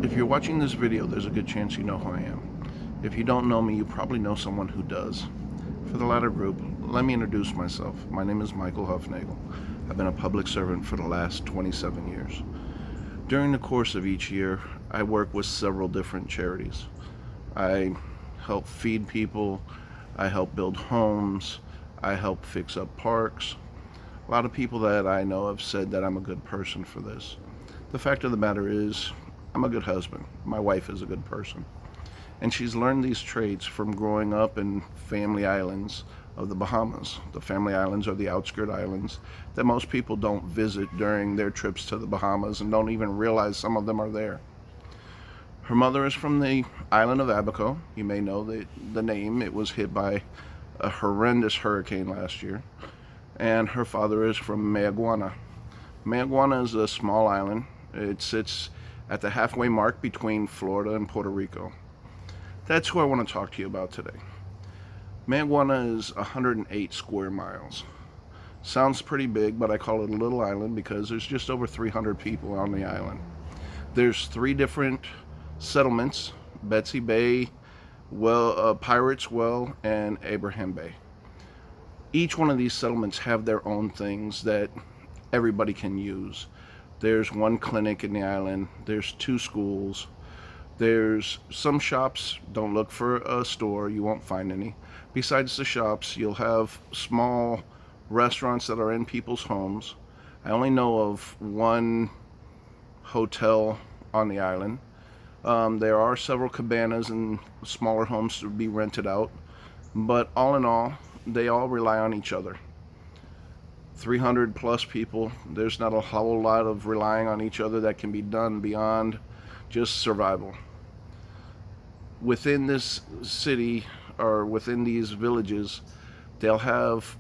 If you're watching this video, there's a good chance you know who I am. If you don't know me, you probably know someone who does. For the latter group, let me introduce myself. My name is Michael Huffnagel. I've been a public servant for the last 27 years. During the course of each year, I work with several different charities. I help feed people, I help build homes, I help fix up parks. A lot of people that I know have said that I'm a good person for this. The fact of the matter is, I'm a good husband. My wife is a good person. And she's learned these traits from growing up in family islands of the Bahamas. The family islands are the outskirt islands that most people don't visit during their trips to the Bahamas and don't even realize some of them are there. Her mother is from the island of Abaco. You may know the name. It was hit by a horrendous hurricane last year. And her father is from Mayaguana. Mayaguana is a small island. It sits at the halfway mark between Florida and Puerto Rico. That's who I want to talk to you about today. Mayaguana is 108 square miles. Sounds pretty big, but I call it a little island because there's just over 300 people on the island. There's 3 different settlements: Betsy Bay, Pirates Well, and Abraham Bay. Each one of these settlements have their own things that everybody can use. There's 1 clinic in the island, there's 2 schools, there's some shops. Don't look for a store, you won't find any. Besides the shops, you'll have small restaurants that are in people's homes. I only know of 1 hotel on the island. There are several cabanas and smaller homes to be rented out, but all in all, they all rely on each other. 300 plus people, there's not a whole lot of relying on each other that can be done beyond just survival. Within this city, or within these villages, they'll have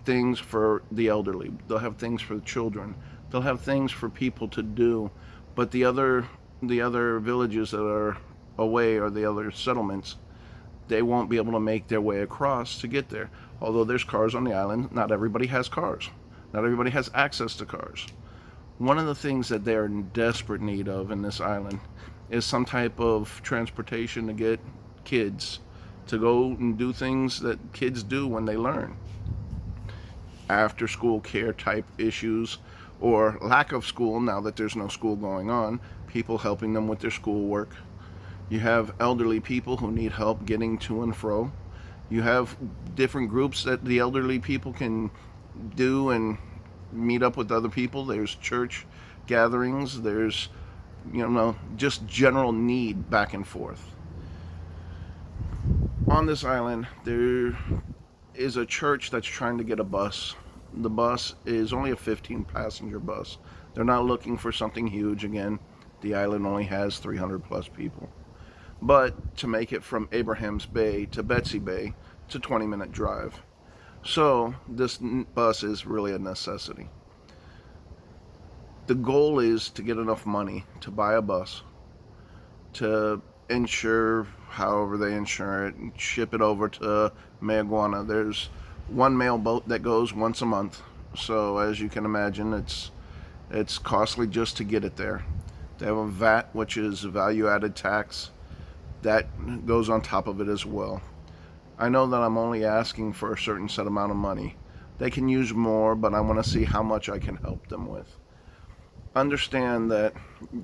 things for the elderly, they'll have things for the children, they'll have things for people to do, but the other villages that are away, or the other settlements, they won't be able to make their way across to get there. Although there's cars on the island, not everybody has cars. Not everybody has access to cars. One of the things that they're in desperate need of in this island is some type of transportation to get kids to go and do things that kids do when they learn. After school care type issues, or lack of school now that there's no school going on, people helping them with their schoolwork. You have elderly people who need help getting to and fro. You have different groups that the elderly people can do and meet up with other people. There's church gatherings. There's, just general need back and forth. On this island, there is a church that's trying to get a bus. The bus is only a 15-passenger bus. They're not looking for something huge. Again, the island only has 300 plus people. But to make it from Abraham's Bay to Betsy Bay, it's a 20-minute drive. So this bus is really a necessity. The goal is to get enough money to buy a bus, to insure however they insure it, and ship it over to Mayaguana. There's 1 mail boat that goes once a month. So as you can imagine, it's costly just to get it there. They have a VAT, which is a value-added tax, that goes on top of it as well. I know that I'm only asking for a certain set amount of money. They can use more, but I want to see how much I can help them with. Understand that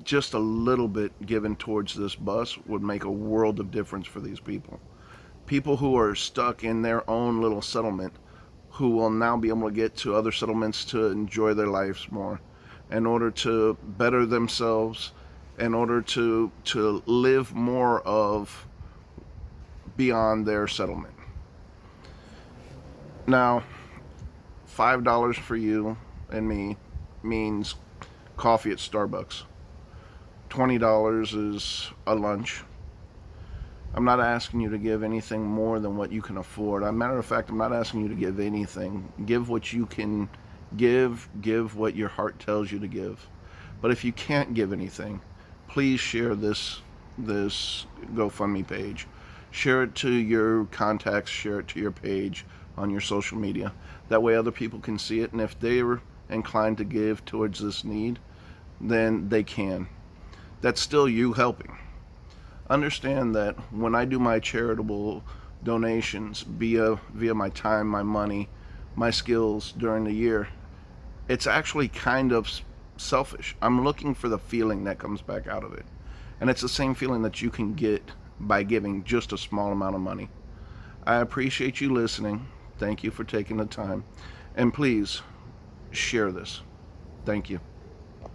just a little bit given towards this bus would make a world of difference for these people. People who are stuck in their own little settlement, who will now be able to get to other settlements to enjoy their lives more, in order to better themselves, in order to live more of beyond their settlement. Now, $5 for you and me means coffee at Starbucks. $20 is a lunch. I'm not asking you to give anything more than what you can afford. As a matter of fact, I'm not asking you to give anything. Give what you can give what your heart tells you to give. But if you can't give anything, please share this GoFundMe page. Share it to your contacts, share it to your page on your social media. That way other people can see it, and if they're inclined to give towards this need, then they can. that's still you helping. Understand that when I do my charitable donations via my time, my money, my skills during the year, it's actually kind of selfish. I'm looking for the feeling that comes back out of it. And it's the same feeling that you can get by giving just a small amount of money. I appreciate you listening. Thank you for taking the time. And please share this. Thank you.